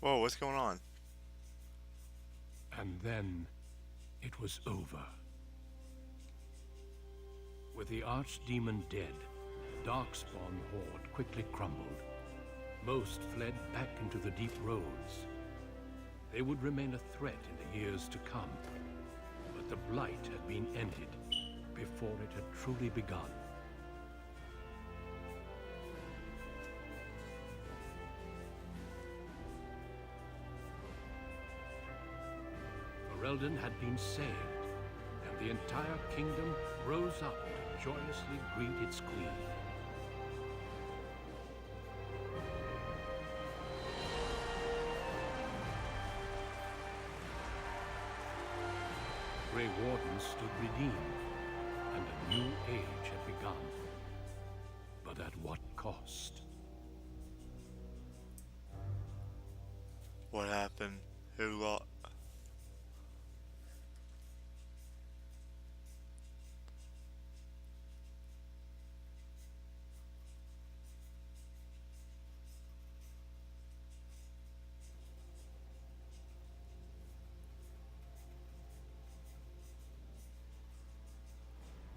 Whoa, what's going on? And then it was over. With the archdemon dead, the Darkspawn horde quickly crumbled. Most fled back into the deep roads. They would remain a threat in the years to come, but the blight had been ended before it had truly begun. Ferelden had been saved, and the entire kingdom rose up to joyously greet its queen. Grey Wardens stood redeemed, and a new age had begun. But at what cost? What happened? Who lost?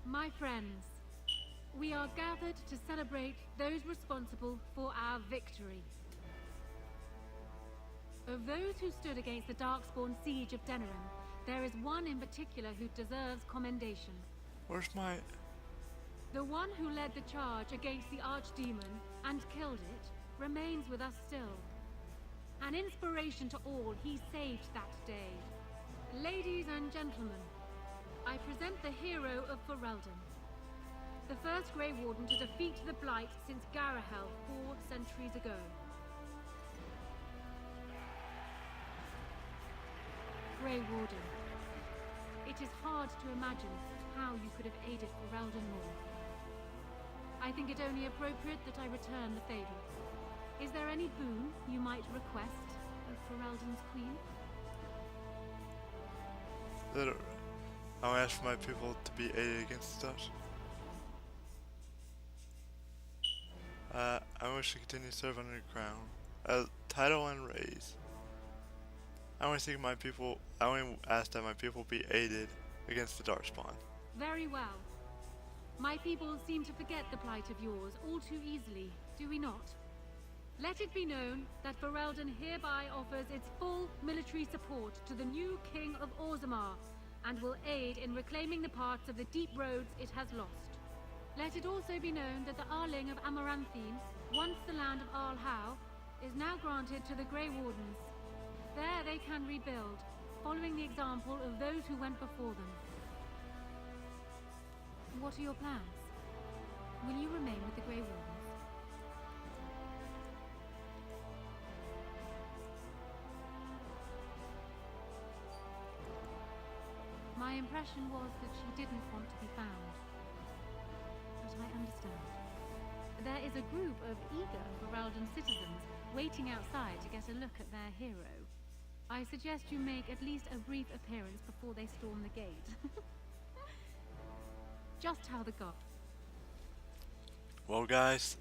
My friends, we are gathered to celebrate those responsible for our victory. Of those who stood against the Darkspawn siege of Denerim, there is one in particular who deserves commendation. Where's my... The one who led the charge against the Archdemon and killed it remains with us still. An inspiration to all, he saved that day. Ladies and gentlemen, I present the hero of Ferelden. The first Grey Warden to defeat the Blight since Garahel 4 centuries ago. Grey Warden. It is hard to imagine how you could have aided Ferelden more. I think it only appropriate that I return the favor. Is there any boon you might request of Ferelden's queen? I'll ask for my people to be aided against us. I wish to continue to serve under the crown. Title and raise. I only ask that my people be aided against the Darkspawn. Very well. My people seem to forget the plight of yours all too easily, do we not? Let it be known that Ferelden hereby offers its full military support to the new King of Orgins, and will aid in reclaiming the parts of the deep roads it has lost. Let it also be known that the Arling of Amaranthine, once the land of Arlhow, is now granted to the Grey Wardens. There they can rebuild, following the example of those who went before them. What are your plans? Will you remain with the Grey Wardens? My impression was that she didn't want to be found. But I understand. There is a group of eager Ferelden citizens waiting outside to get a look at their hero. I suggest you make at least a brief appearance before they storm the gate. Just how the god. Well, guys.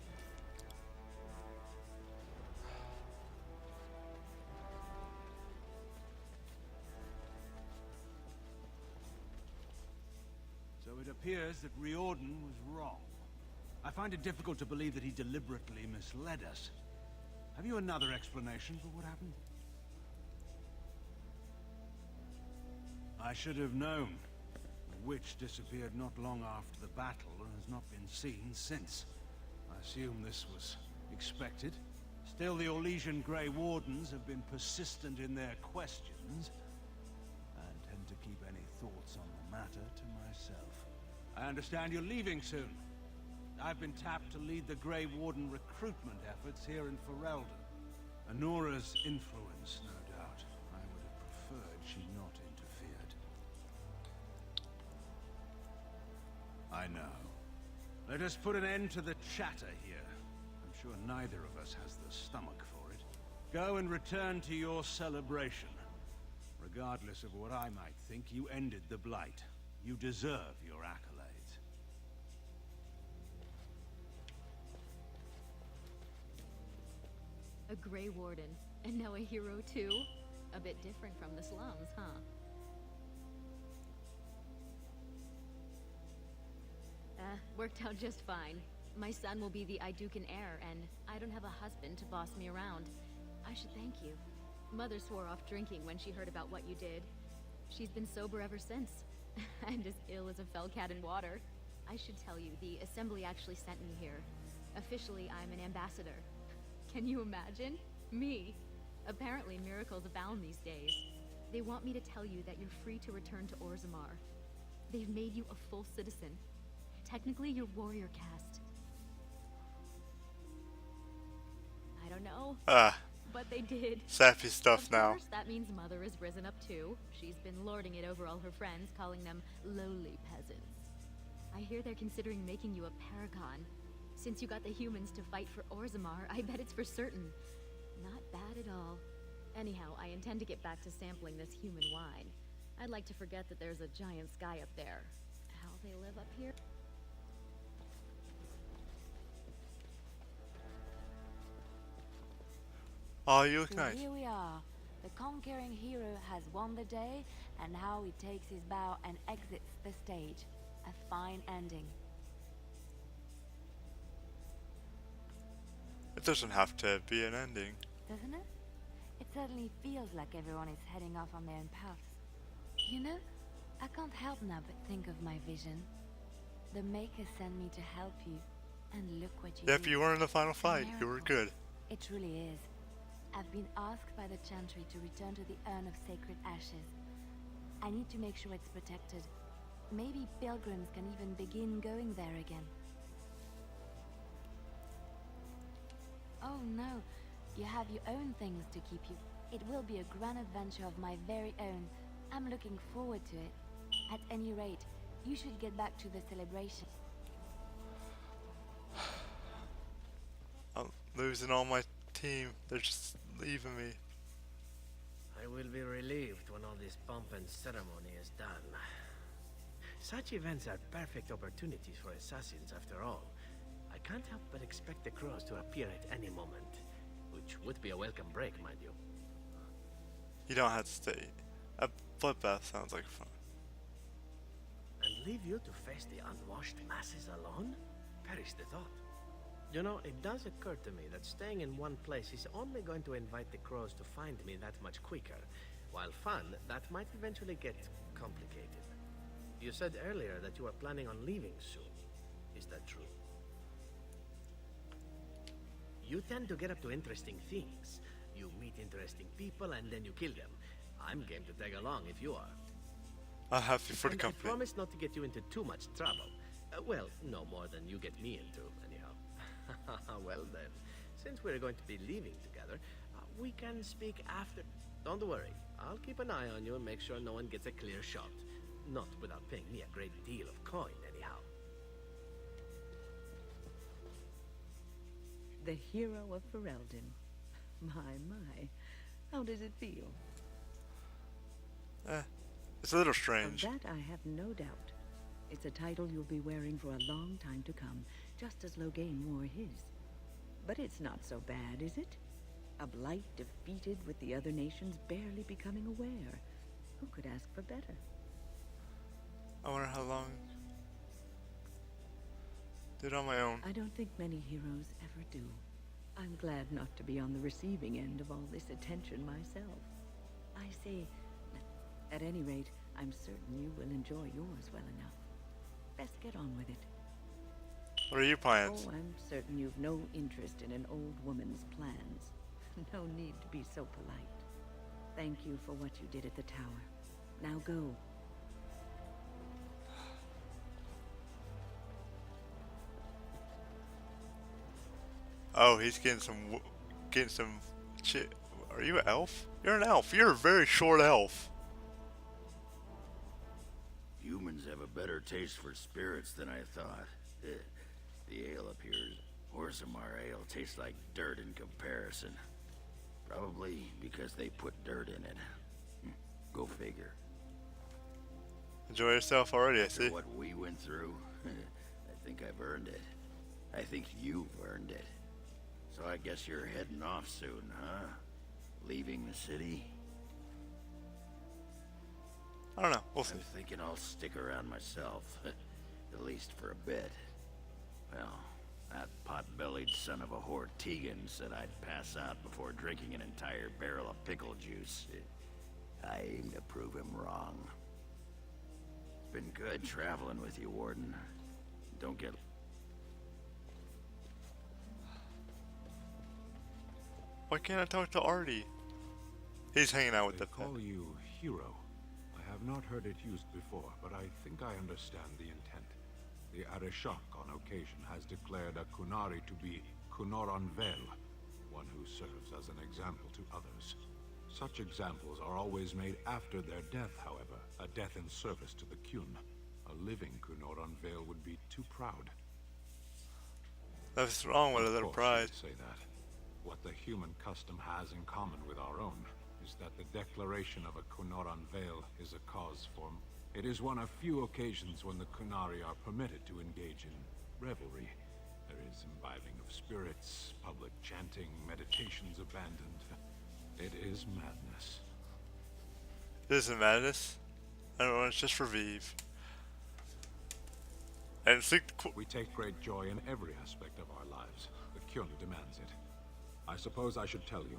So it appears that Riordan was wrong. I find it difficult to believe that he deliberately misled us. Have you another explanation for what happened? I should have known. The witch disappeared not long after the battle and has not been seen since. I assume this was expected. Still, the Orlesian Grey Wardens have been persistent in their questions, and tend to keep any thoughts on the matter to myself. I understand you're leaving soon. I've been tapped to lead the Grey Warden recruitment efforts here in Ferelden. Anora's influence, no doubt. I would have preferred she not interfered. I know. Let us put an end to the chatter here. I'm sure neither of us has the stomach for it. Go and return to your celebration. Regardless of what I might think, you ended the Blight. You deserve your accolades. A Grey Warden, And now a hero too? A bit different from the slums, huh? Worked out just fine. My son will be the Idukan heir, and I don't have a husband to boss me around. I should thank you. Mother swore off drinking when she heard about what you did. She's been sober ever since, and as ill as a fell cat in water. I should tell you, the Assembly actually sent me here. Officially, I'm an ambassador. Can you imagine? Me. Apparently, miracles abound these days. They want me to tell you that you're free to return to Orzammar. They've made you a full citizen. Technically, you're warrior caste. I don't know, Ah, but they did. sappy stuff Of now. course, that means Mother has risen up too. She's been lording it over all her friends, calling them lowly peasants. I hear they're considering making you a paragon. Since you got the humans to fight for Orzammar, I bet it's for certain. Not bad at all. Anyhow, I intend to get back to sampling this human wine. I'd like to forget that there's a giant sky up there. How they live up here? Oh, you look So nice. here we are. The conquering hero has won the day, and now he takes his bow and exits the stage. A fine ending. It doesn't have to be an ending. Doesn't it? It certainly feels like everyone is heading off on their own paths. You know, I can't help now but think of my vision. The Maker sent me to help you, and look what you Yep, did. you were in the final fight. You were miracle. good. It truly is. I've been asked by the Chantry to return to the Urn of Sacred Ashes. I need to make sure it's protected. Maybe pilgrims can even begin going there again. Oh no, you have your own things to keep you. It will be a grand adventure of my very own. I'm looking forward to it. At any rate, you should get back to the celebration. I'm losing all my team. They're just leaving me. I will be relieved when all this pomp and ceremony is done. Such events are perfect opportunities for assassins, after all. I can't help but expect the crows to appear at any moment, which would be a welcome break, mind you. You don't have to stay. A bloodbath sounds like fun. And leave you to face the unwashed masses alone? Perish the thought. You know, it does occur to me that staying in one place is only going to invite the crows to find me that much quicker, while fun, that might eventually get complicated. You said earlier that you are planning on leaving soon. Is that true? You tend to get up to interesting things. You meet interesting people and then you kill them. I'm game to tag along if you are. I'm happy for the And I company. promise not to get you into too much trouble. Well, no more than you get me into, anyhow. Well then, since we're going to be leaving together, we can speak after. Don't worry, I'll keep an eye on you and make sure no one gets a clear shot. Not without paying me a great deal of coin, anyhow. The hero of Ferelden. My. How does it feel? It's a little Of strange. that I have no doubt. It's a title you'll be wearing for a long time to come, just as Loghain wore his. But it's not so bad, is it? A blight defeated with the other nations barely becoming aware. Who could ask for better? I wonder how long. Did it on my own. I don't think many heroes ever do. I'm glad not to be on the receiving end of all this attention myself. I say, at any rate, I'm certain you will enjoy yours well enough. Best get on with it. What are your plans? Oh, I'm certain you've no interest in an old woman's plans. No need to be so polite. Thank you for what you did at the tower. Now go. Oh, he's getting some shit. Are you an elf? You're an elf. You're a very short elf. Humans have a better taste for spirits than I thought. The ale up here, Orzammar ale, tastes like dirt in comparison. Probably because they put dirt in it. Go figure. Enjoy yourself already, I see. After what we went through, I think I've earned it. I think you've earned it. So I guess you're heading off soon, huh? Leaving the city? I don't know. We'll see. I'm thinking I'll stick around myself, at least for a bit. Well, that pot-bellied son of a whore Tegan said I'd pass out before drinking an entire barrel of pickle juice. I aim to prove him wrong. It's been good traveling with you, Warden. Don't get... Why can't I talk to Artie? He's hanging out with They the call you hero. I have not heard it used before, but I think I understand the intent. The Arishok on occasion has declared a Kunari to be Kunoran Vel, one who serves as an example to others. Such examples are always made after their death, however, a death in service to the Kyun. A living Kunoran Vel would be too proud. That's wrong with a Of little course, pride. you say that. What the human custom has in common with our own is that the declaration of a Kunoran Vel is a cause for... It is one of few occasions when the Kunari are permitted to engage in revelry. There is imbibing of spirits, public chanting, meditations abandoned. It is madness. This is madness. I don't know, it's just for Vive. And think We take great joy in every aspect of our lives. The Kyun demands it. I suppose I should tell you.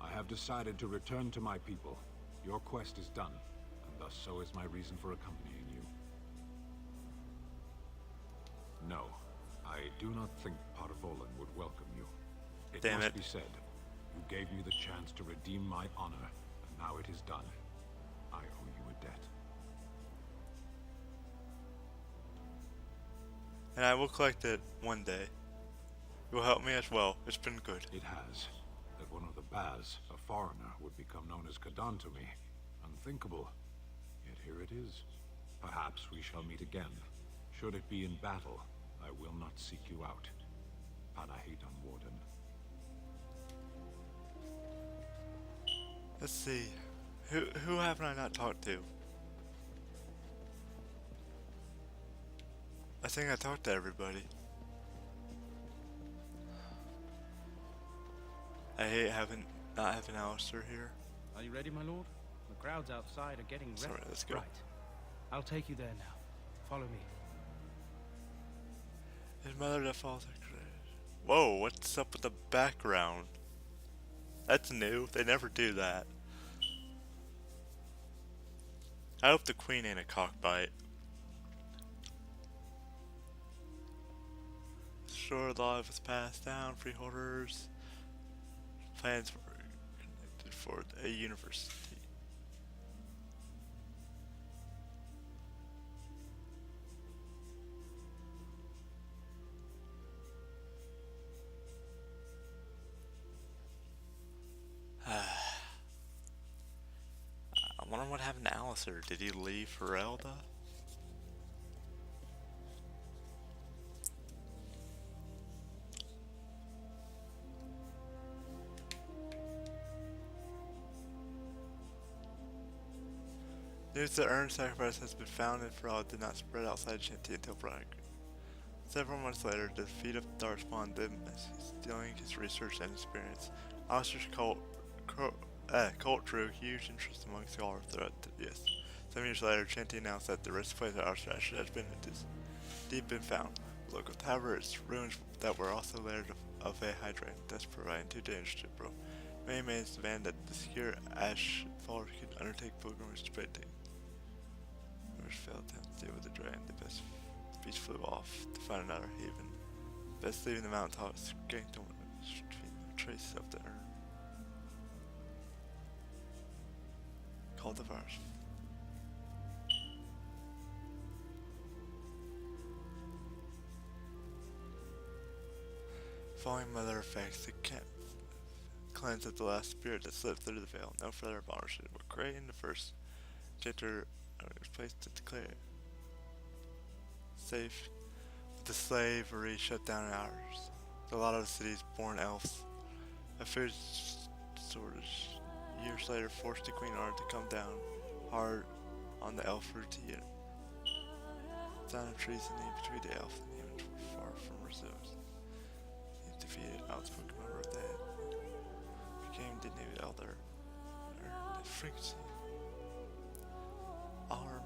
I have decided to return to my people. Your quest is done, and thus so is my reason for accompanying you. No, I do not think Parvolan would welcome you. It Damn must it. be said, you gave me the chance to redeem my honor, and now it is done. I owe you a debt. and I will collect it one day. It will help me as well. It's been good. It has. That one of the Baz, a foreigner, would become known as Kadan to me. Unthinkable. Yet here it is. Perhaps we shall meet again. Should it be in battle, I will not seek you out. Panahitan, Warden. Let's see. Who haven't I not talked to? I think I talked to everybody. I hate not having Alistair here. Are you ready, my lord? The crowds outside are getting ready. Sorry, let's go. Right. I'll take you there now. Follow me. His mother that falls like crash. Whoa, what's up with the background? That's new. They never do that. I hope the queen ain't a cockbite. Sure, the law was passed down. Freeholders. Plans were connected for a university. I wonder what happened to Alistair. Did he leave for Elda? News that Ern's sacrifice has been found and Ferrell did not spread outside Shanty until Brian. Several months later, the defeat of Darkspawn did stealing his research and experience. Alistair's cult drew huge interest among scholars throughout yes. 7 years later, Shanty announced that the resting place of Alistair has been found. The local taverns, ruins that were also layers of a hydrant, thus providing 2 dangerous to bro. Many men demanded that the secure ash followers could undertake pilgrimage to Britain. Rumors failed attempts to deal with the dragon. The best beast flew off to find another haven. Best leaving the mountaintop, skanked on the traces of the urn. Called the virus. Following mother effects, the cleanse of the last spirit that slipped through the veil. No further abomination were created in the first chapter was placed to declare safe with the slavery shut down in hours. A lot of the city's born elves. A food shortage years later forced the Queen Arden to come down hard on the elf routine. Sound of treason between the elf and the humans were far from resumed. He defeated outspoken member of the became the new elder. The frequency. Armed.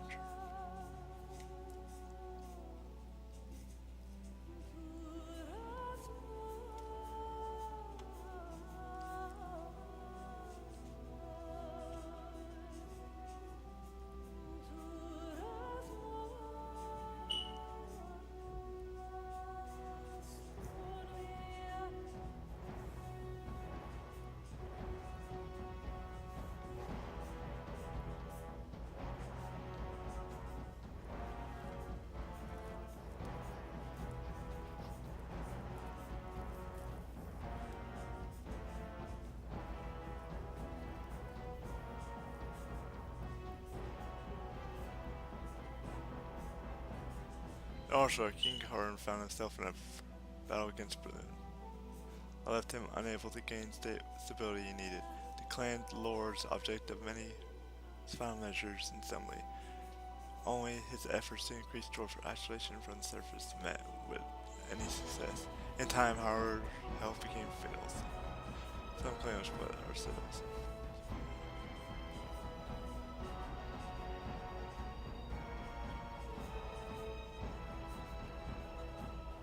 Also, King Harn found himself in a battle against Berlin. I left him unable to gain stability he needed. The clan lord's object of many final measures in assembly. Only his efforts to increase George's isolation from the surface met with any success. In time, however, health became fatal. Some claims but ourselves.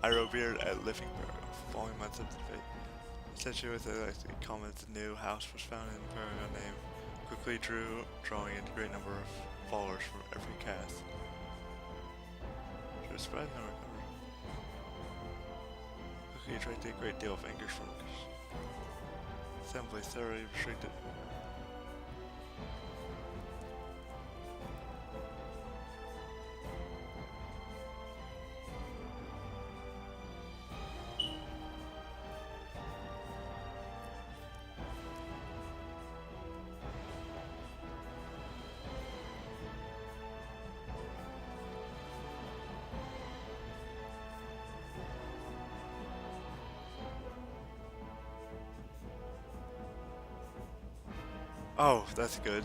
I revered at Liffingburg, following months of debate. Essentially with the comment, the new house was found in Paragon name, quickly drawing in a great number of followers from every caste. She was surprised no recovery. Quickly attracted a great deal of anger from assembly, thoroughly restricted. Oh, that's good.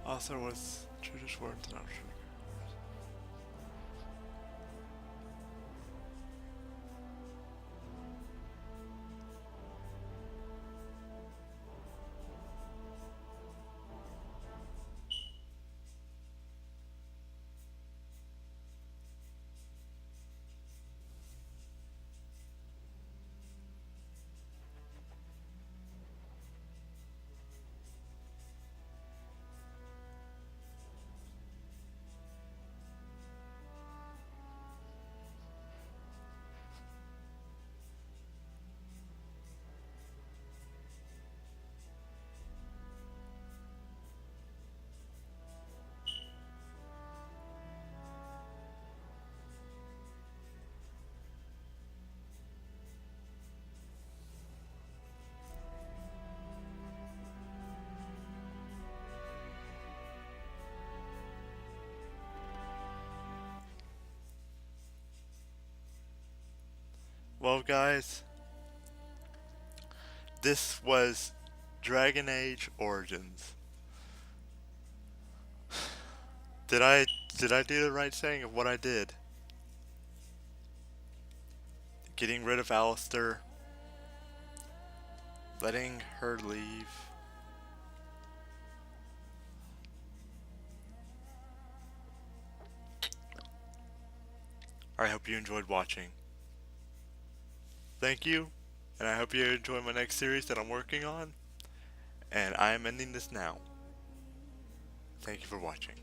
Author was Judas Ward and Archer. Well, guys, this was Dragon Age Origins. Did I do the right thing of what I did? Getting rid of Alistair, letting her leave. I hope you enjoyed watching. Thank you, and I hope you enjoy my next series that I'm working on, and I am ending this now. Thank you for watching.